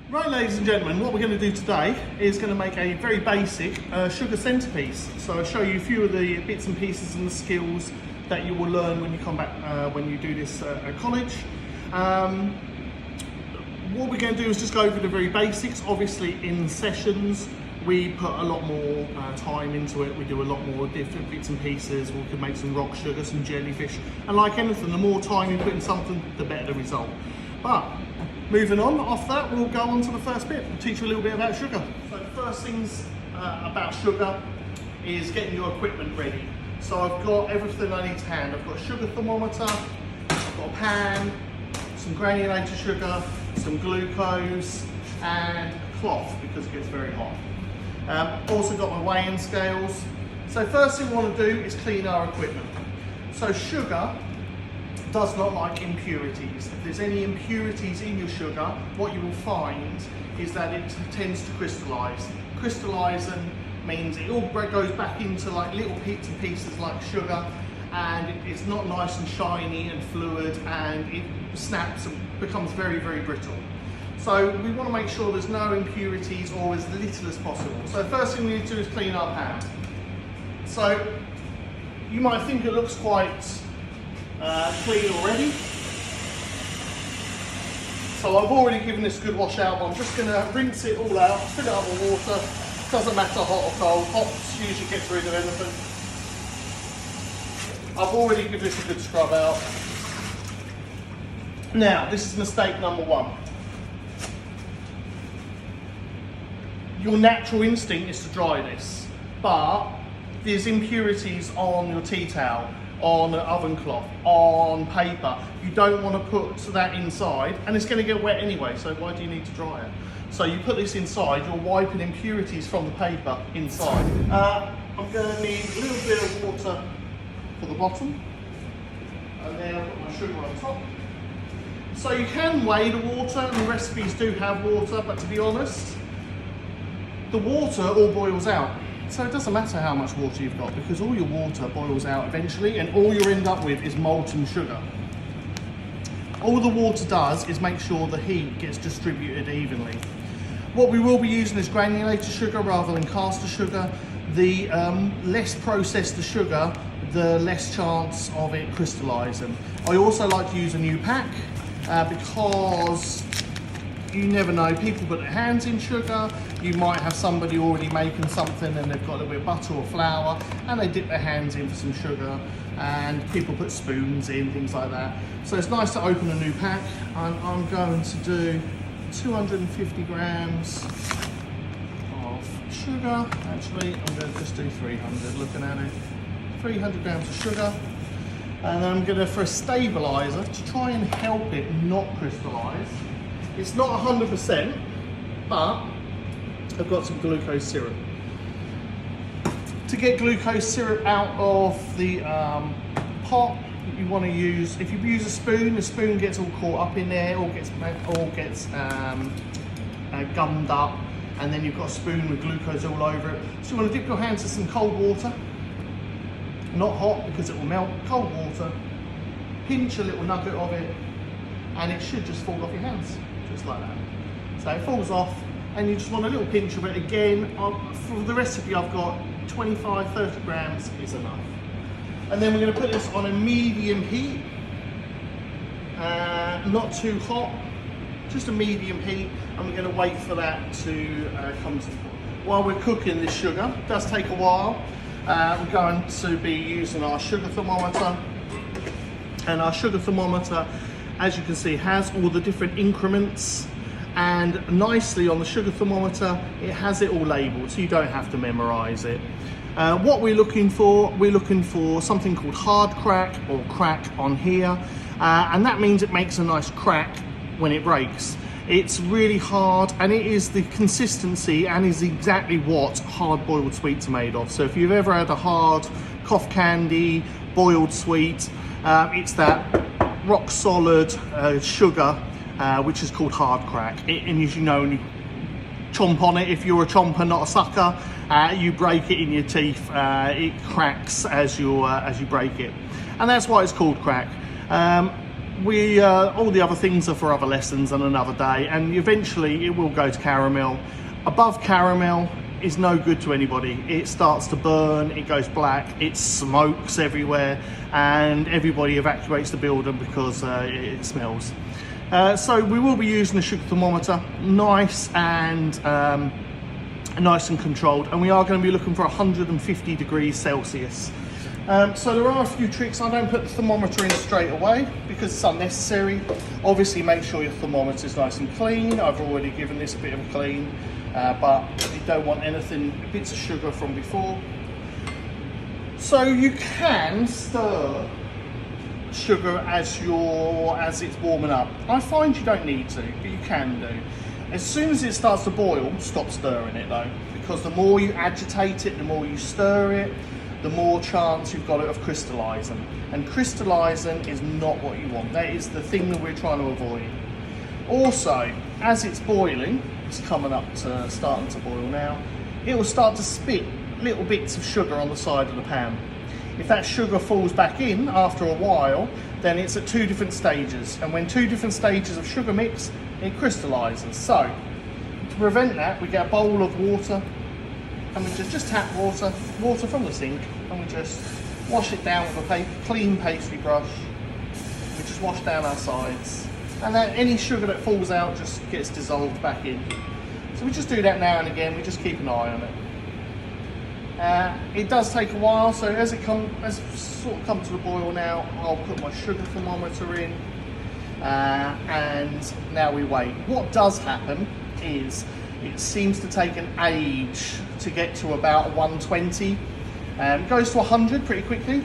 Right, ladies and gentlemen, what we're going to do today is going to make a very basic sugar centrepiece. So I'll show you a few of the bits and pieces and the skills that you will learn when you come back, when you do this at college. What we're going to do is just go over the very basics. Obviously in sessions we put a lot more time into it. We do a lot more different bits and pieces. We could make some rock sugar, some jellyfish, and like anything, the more time you put in something, the better the result. But moving on, off that, we'll go on to the first bit. We'll teach you a little bit about sugar. So the first things about sugar is getting your equipment ready. So I've got everything I need to hand. I've got a sugar thermometer, I've got a pan, some granulated sugar, some glucose, and a cloth because it gets very hot. Also got my weighing scales. So first thing we want to do is clean our equipment. So sugar does not like impurities. If there's any impurities in your sugar, what you will find is that it tends to crystallise. Crystallising means it all goes back into like little bits and pieces like sugar, and it's not nice and shiny and fluid, and it snaps and becomes very, very brittle. So we want to make sure there's no impurities or as little as possible. So the first thing we need to do is clean our pan. So you might think it looks quite clean already. So I've already given this a good wash out, but I'm just going to rinse it all out, fill it up with water. Doesn't matter hot or cold, hot usually gets rid of anything. I've already given this a good scrub out. Now, this is mistake number one. Your natural instinct is to dry this, but there's impurities on your tea towel, on an oven cloth, on paper. You don't want to put that inside, and it's going to get wet anyway, so why do you need to dry it? So you put this inside, you're wiping impurities from the paper inside. I'm going to need a little bit of water for the bottom, and then I've got my sugar on top. So you can weigh the water, and the recipes do have water, but to be honest, the water all boils out. So it doesn't matter how much water you've got, because all your water boils out eventually, and all you end up with is molten sugar. All the water does is make sure the heat gets distributed evenly. What we will be using is granulated sugar rather than caster sugar. The less processed the sugar, the less chance of it crystallising. I also like to use a new pack because you never know, people put their hands in sugar. You might have somebody already making something and they've got a little bit of butter or flour and they dip their hands in for some sugar, and people put spoons in, things like that. So it's nice to open a new pack. I'm going to do 250 grams of sugar. Actually, I'm going to just do 300, looking at it. 300 grams of sugar. And then I'm going to, for a stabiliser, to try and help it not crystallise. It's not 100%, but I've got some glucose syrup. To get glucose syrup out of the pot, you want to use, if you use a spoon, the spoon gets all caught up in there, all gets gummed up, and then you've got a spoon with glucose all over it. So you want to dip your hands in some cold water, not hot because it will melt, cold water, pinch a little nugget of it, and it should just fall off your hands. Just like that. So it falls off, and you just want a little pinch of it. Again, for the recipe I've got 25-30 grams is enough. And then we're going to put this on a medium heat, not too hot, just a medium heat, and we're going to wait for that to come to the point. While we're cooking this sugar, it does take a while, we're going to be using our sugar thermometer, and our sugar thermometer, as you can see, has all the different increments, and nicely on the sugar thermometer it has it all labelled, so you don't have to memorise it. What we're looking for something called hard crack or crack on here, and that means it makes a nice crack when it breaks. It's really hard, and it is the consistency and is exactly what hard boiled sweets are made of. So if you've ever had a hard cough candy boiled sweet, it's that rock solid sugar, which is called hard crack. And as you know, when you chomp on it, if you're a chomper, not a sucker, you break it in your teeth. It cracks as you break it, and that's why it's called crack. we all the other things are for other lessons and another day, and eventually it will go to caramel. Above caramel is no good to anybody. It starts to burn, it goes black, it smokes everywhere, and everybody evacuates the building because it smells. So we will be using a sugar thermometer, nice and controlled, and we are going to be looking for 150 degrees Celsius. So there are a few tricks. I don't put the thermometer in straight away because it's unnecessary. Obviously make sure your thermometer is nice and clean. I've already given this a bit of a clean, but you don't want anything, bits of sugar from before. So you can stir sugar as it's warming up. I find you don't need to, but you can do. As soon as it starts to boil, stop stirring it though, because the more you agitate it, the more you stir it, the more chance you've got of crystallising. And crystallising is not what you want. That is the thing that we're trying to avoid. Also, as it's boiling, it's coming up to starting to boil now, it will start to spit little bits of sugar on the side of the pan. If that sugar falls back in after a while, then it's at two different stages. And when two different stages of sugar mix, it crystallises. So, to prevent that, we get a bowl of water, and we just tap water from the sink, and we just wash it down with a clean pastry brush. We just wash down our sides, and then any sugar that falls out just gets dissolved back in. So we just do that now and again. We just keep an eye on it. It does take a while, so as it sort of comes to the boil now, I'll put my sugar thermometer in, and now we wait. What does happen is it seems to take an age to get to about 120. It goes to 100 pretty quickly.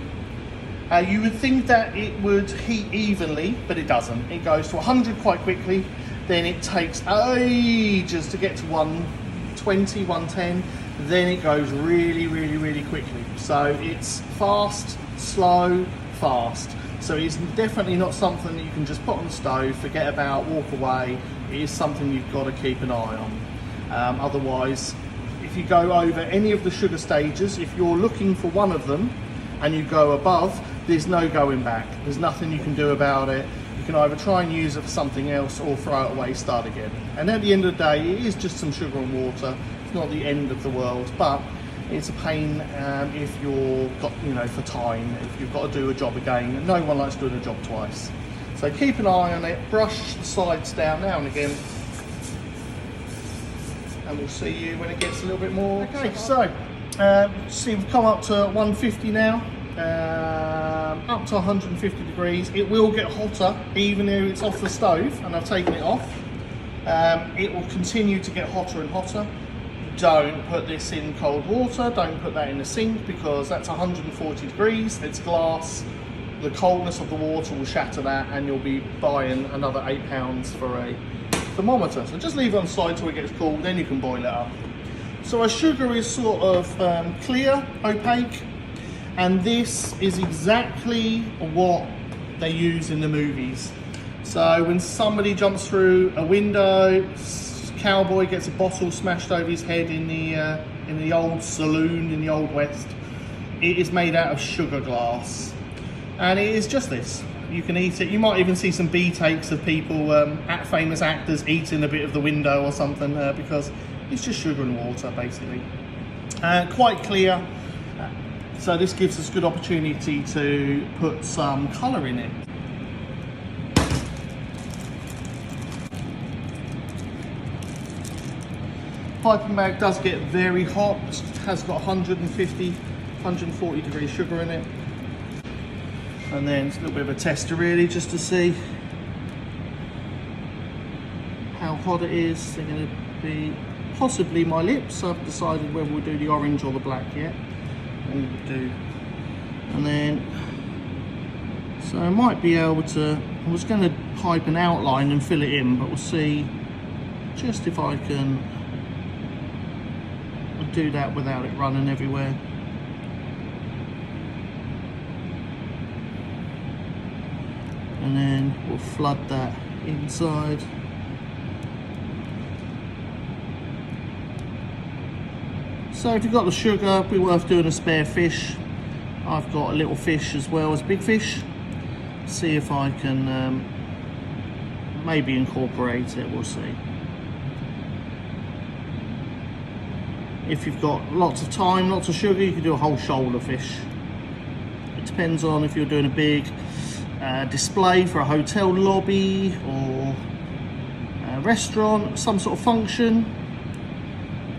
You would think that it would heat evenly, but it doesn't. It goes to 100 quite quickly, then it takes ages to get to 120, 110, then it goes really, really, really quickly. So it's fast, slow, fast. So it's definitely not something that you can just put on the stove, forget about, walk away. It is something you've got to keep an eye on. Otherwise, if you go over any of the sugar stages, if you're looking for one of them and you go above, there's no going back. There's nothing you can do about it. You can either try and use it for something else or throw it away, start again. And at the end of the day, it is just some sugar and water. It's not the end of the world, but it's a pain if you're got, for time, if you've got to do a job again. No one likes doing a job twice. So keep an eye on it, brush the sides down now and again, and we'll see you when it gets a little bit more. Okay, so see, we've come up to 150 now, up to 150 degrees. It will get hotter even though it's off the stove and I've taken it off. It will continue to get hotter and hotter. Don't put this in cold water, don't put that in the sink because that's 140 degrees, it's glass. The coldness of the water will shatter that and you'll be buying another £8 for a thermometer. So just leave it on the side till it gets cool, then you can boil it up. So our sugar is sort of clear, opaque, and this is exactly what they use in the movies. So when somebody jumps through a window, cowboy gets a bottle smashed over his head in the old saloon in the Old West, it is made out of sugar glass. And it is just this. You can eat it. You might even see some B takes of people, famous actors, eating a bit of the window or something because it's just sugar and water, basically. Quite clear. So this gives us good opportunity to put some colour in it. Piping bag does get very hot. It has got 150, 140 degrees sugar in it. And then it's a little bit of a tester really, just to see how hot it is. They're going to be possibly my lips. I've decided whether we'll do the orange or the black yet. And we'll do. And then, so I might be able to, I was going to pipe an outline and fill it in, but we'll see just if I can do that without it running everywhere. And then we'll flood that inside. So if you've got the sugar, it'd be worth doing a spare fish. I've got a little fish as well as big fish. see if I can maybe incorporate it, we'll see. If you've got lots of time, lots of sugar, you can do a whole shoulder fish. It depends on if you're doing a big display for a hotel lobby or a restaurant, some sort of function.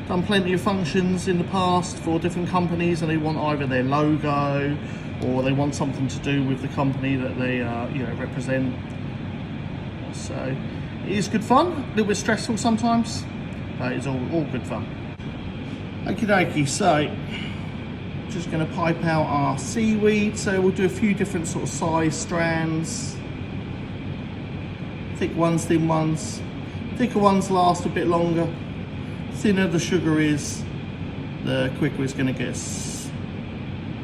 Done plenty of functions in the past for different companies, and they want either their logo or they want something to do with the company that they represent. So it is good fun, a little bit stressful sometimes, but it's all good fun. Okie dokie, so just going to pipe out our seaweed. So we'll do a few different sort of size strands, thick ones, thin ones. Thicker ones last a bit longer. Thinner the sugar is, the quicker it's going to get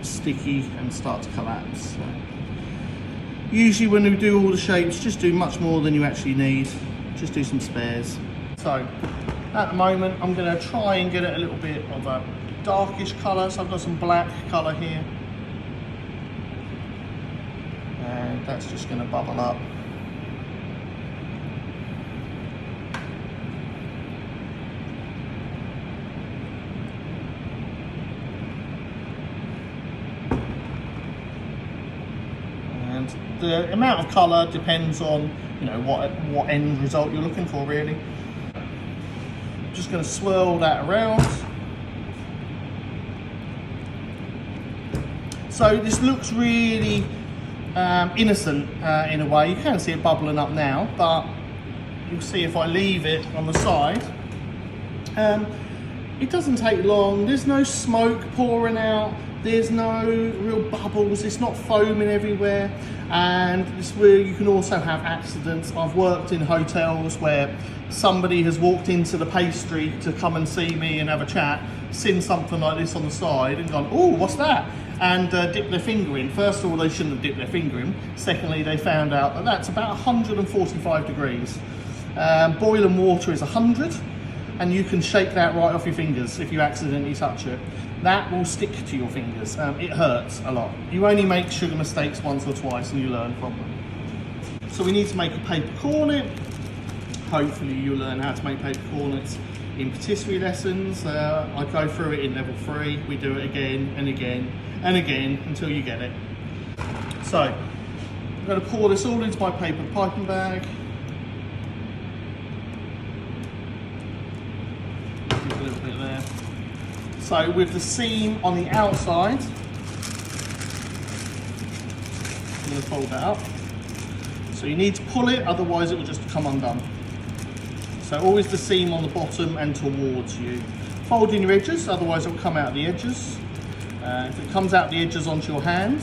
sticky and start to collapse. So usually when we do all the shapes, just do much more than you actually need. Just do some spares. So at the moment, I'm going to try and get it a little bit of a darkish colour. So I've got some black colour here. And that's just going to bubble up. The amount of colour depends on, what end result you're looking for, really. Just going to swirl that around. So this looks really innocent in a way. You can see it bubbling up now, but you'll see if I leave it on the side, it doesn't take long. There's no smoke pouring out. There's no real bubbles, it's not foaming everywhere, and it's where you can also have accidents. I've worked in hotels where somebody has walked into the pastry to come and see me and have a chat, seen something like this on the side and gone, oh, what's that? And dipped their finger in. First of all, they shouldn't have dipped their finger in. Secondly, they found out that that's about 145 degrees. Boiling water is 100, and you can shake that right off your fingers if you accidentally touch it. That will stick to your fingers. It hurts a lot. You only make sugar mistakes once or twice and you learn from them. So we need to make a paper cornet. Hopefully you'll learn how to make paper cornets in patisserie lessons. I go through it in level 3. We do it again and again and again until you get it. So I'm going to pour this all into my paper piping bag. Just a little bit there. So with the seam on the outside, I'm going to fold that up. So you need to pull it, otherwise it will just come undone. So always the seam on the bottom and towards you. Fold in your edges, otherwise it will come out the edges. If it comes out the edges onto your hand,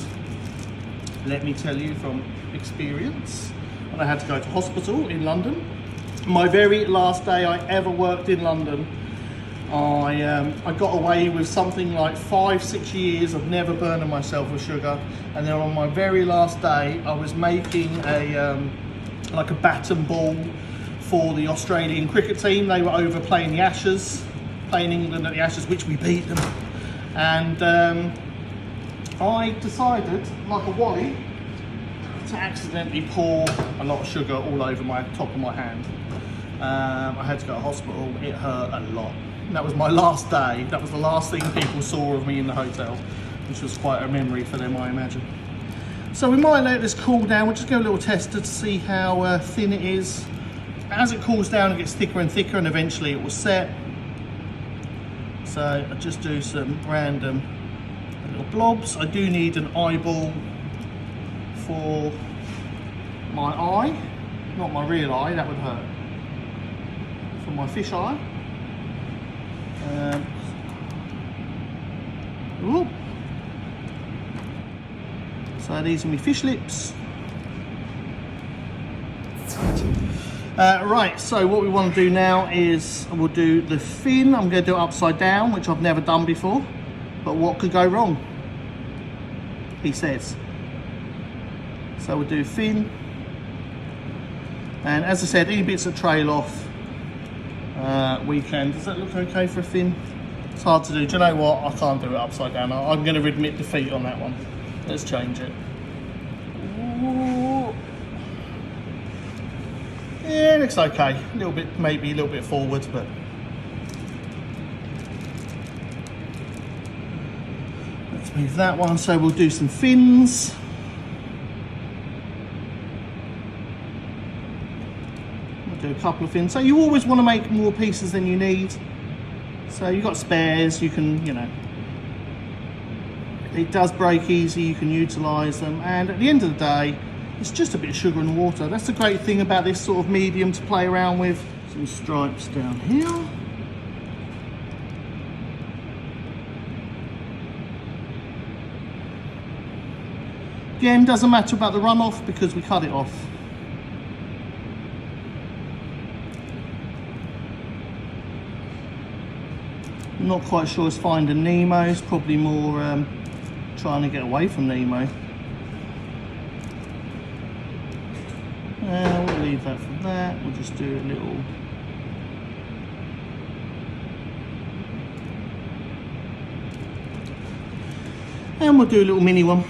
let me tell you from experience, when I had to go to hospital in London, my very last day I ever worked in London, I got away with something like 5-6 years of never burning myself with sugar, and then on my very last day I was making like a baton ball for the Australian cricket team. They were over playing the Ashes, playing England at the Ashes, which we beat them, and I decided, like a wally, to accidentally pour a lot of sugar all over my top of my hand. I had to go to hospital. It hurt a lot. That was my last day. That was the last thing people saw of me in the hotel, which was quite a memory for them, I imagine. So we might let this cool down. We'll just go a little tester to see how thin it is. As it cools down, it gets thicker and thicker, and eventually it will set. So I just do some random little blobs. I do need an eyeball for my eye, not my real eye, that would hurt. For my fish eye. So these are my fish lips. Right, so what we want to do now is we'll do the fin. I'm going to do it upside down, which I've never done before. But what could go wrong? He says. So we'll do fin. And as I said, any bits that trail off, we can. Does that look okay for a fin? It's hard to do. Do you know what? I can't do it upside down. I'm going to admit defeat on that one. Let's change it. Ooh, Yeah, it looks okay. A little bit, maybe a little bit forward, but let's move that one. So we'll do some fins. We'll do a couple of fins. So you always want to make more pieces than you need. So you've got spares, you can, you know, it does break easy, you can utilise them, and at the end of the day, it's just a bit of sugar and water. That's the great thing about this sort of medium to play around with. Some stripes down here. Again, doesn't matter about the runoff because we cut it off. I'm not quite sure it's Finding Nemo. It's probably more trying to get away from Nemo. We'll leave that for that. We'll just do a little. And we'll do a little mini one.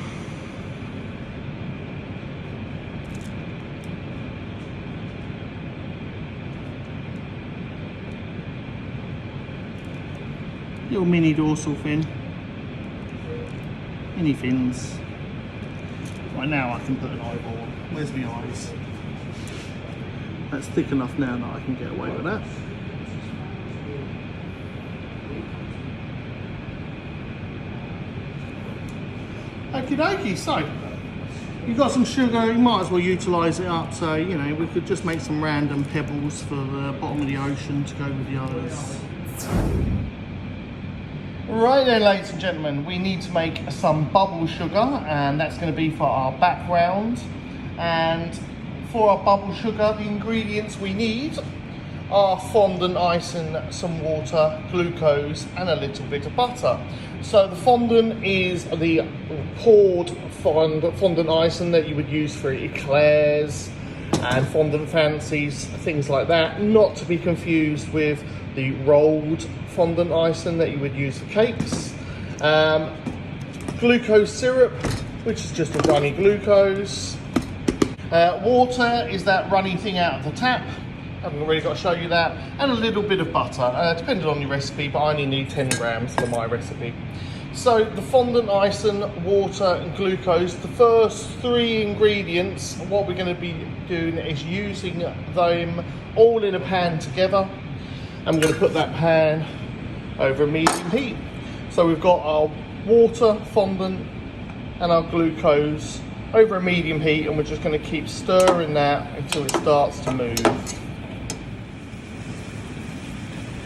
Little mini dorsal fin. Mini fins. Right, now I can put an eyeball on. Where's my eyes? That's thick enough now that I can get away with that. Okie dokie, so you've got some sugar, you might as well utilise it up. So, you know, we could just make some random pebbles for the bottom of the ocean to go with the others. Right then, ladies and gentlemen, we need to make some bubble sugar, and that's going to be for our background. And for our bubble sugar, the ingredients we need are fondant icing, some water, glucose, and a little bit of butter. So the fondant is the poured fondant icing that you would use for eclairs and fondant fancies, things like that, not to be confused with the rolled fondant icing that you would use for cakes. Glucose syrup, which is just a runny glucose. Water is that runny thing out of the tap. I haven't really got to show you that. And a little bit of butter, depending on your recipe, but I only need 10 grams for my recipe. So the fondant icing, water and glucose, the first three ingredients, what we're going to be doing is using them all in a pan together. I'm going to put that pan over a medium heat. So we've got our water, fondant and our glucose over a medium heat, and we're just going to keep stirring that until it starts to move.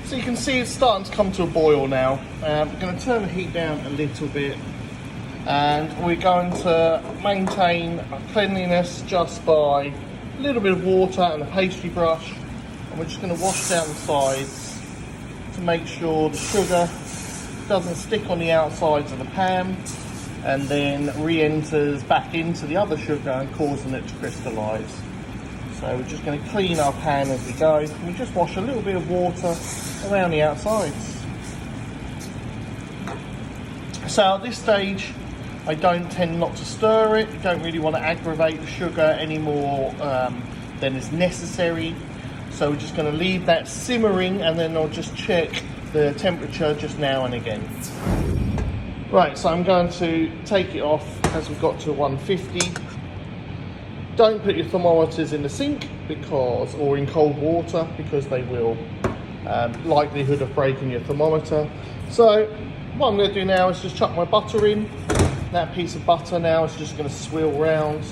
So you can see it's starting to come to a boil now. We're going to turn the heat down a little bit, and we're going to maintain our cleanliness just by a little bit of water and a pastry brush, and we're just going to wash down the sides to make sure the sugar doesn't stick on the outsides of the pan and then re-enters back into the other sugar and causing it to crystallise. So we're just going to clean our pan as we go, and we just wash a little bit of water around the outsides. So at this stage, I don't tend not to stir it. You don't really want to aggravate the sugar any more than is necessary. So we're just going to leave that simmering, and then I'll just check the temperature just now and again. Right, so I'm going to take it off as we've got to 150. Don't put your thermometers in the sink or in cold water, because they will likelihood of breaking your thermometer. So what I'm going to do now is just chuck my butter in. That piece of butter now is just going to swirl round.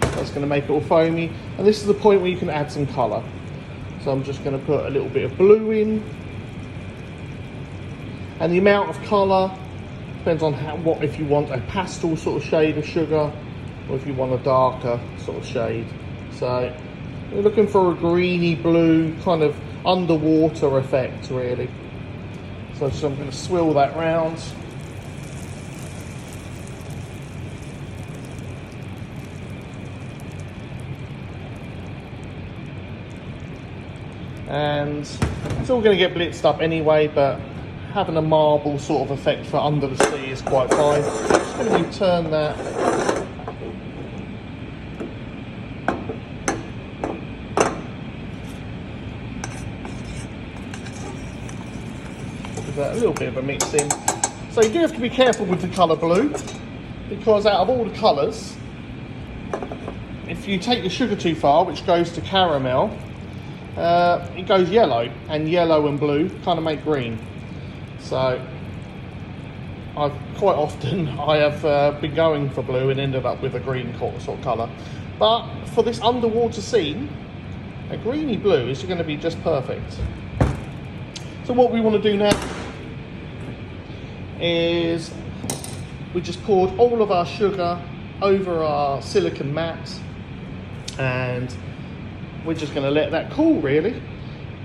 That's going to make it all foamy, and this is the point where you can add some colour. So I'm just going to put a little bit of blue in, and the amount of colour depends on if you want a pastel sort of shade of sugar or if you want a darker sort of shade. So we're looking for a greeny blue kind of underwater effect, really. So I'm going to swirl that round. And it's all going to get blitzed up anyway, but having a marble sort of effect for under the sea is quite fine. Just going to turn that a little bit of a mix in. So you do have to be careful with the colour blue, because out of all the colours, if you take the sugar too far, which goes to caramel, it goes yellow, and yellow and blue kind of make green. So quite often I have been going for blue and ended up with a green sort of colour. But for this underwater scene, a greeny blue is going to be just perfect. So what we want to do now is we just poured all of our sugar over our silicone mat, and we're just going to let that cool really.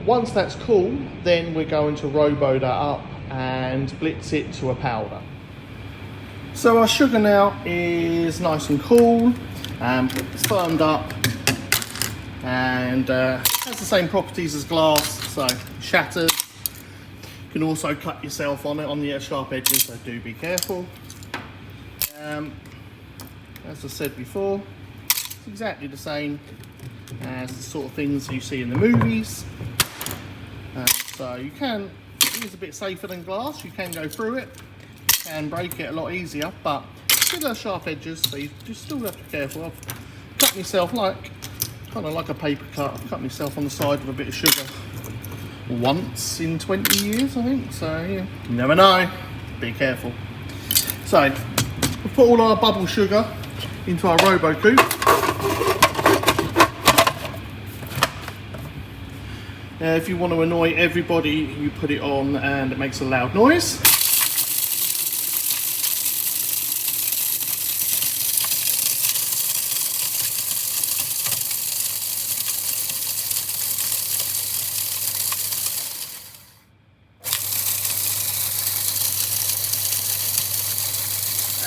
Once that's cool, then we're going to robo that up and blitz it to a powder. So our sugar now is nice and cool, it's firmed up, and has the same properties as glass, so shatters. You can also cut yourself on it on the sharp edges, so do be careful. As I said before, it's exactly the same as the sort of things you see in the movies. So you can, it is a bit safer than glass, you can go through it and break it a lot easier, but still has sharp edges, so you just still have to be careful. I've cut myself kind of like a paper cut. I've cut myself on the side with a bit of sugar once in 20 years, I think, so yeah, you never know, be careful. So we've put all our bubble sugar into our robo coupe. If you want to annoy everybody, you put it on and it makes a loud noise.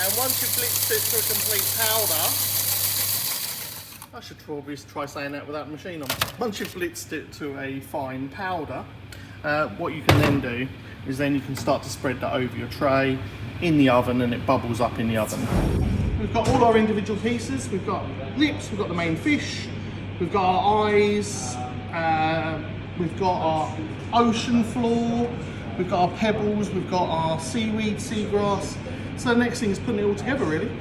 And once you've blitzed it to a complete powder, I should probably try saying that without the machine on. Once you've blitzed it to a fine powder, what you can then do is then you can start to spread that over your tray in the oven, and it bubbles up in the oven. We've got all our individual pieces. We've got lips, we've got the main fish, we've got our eyes, we've got our ocean floor, we've got our pebbles, we've got our seaweed, seagrass. So the next thing is putting it all together really.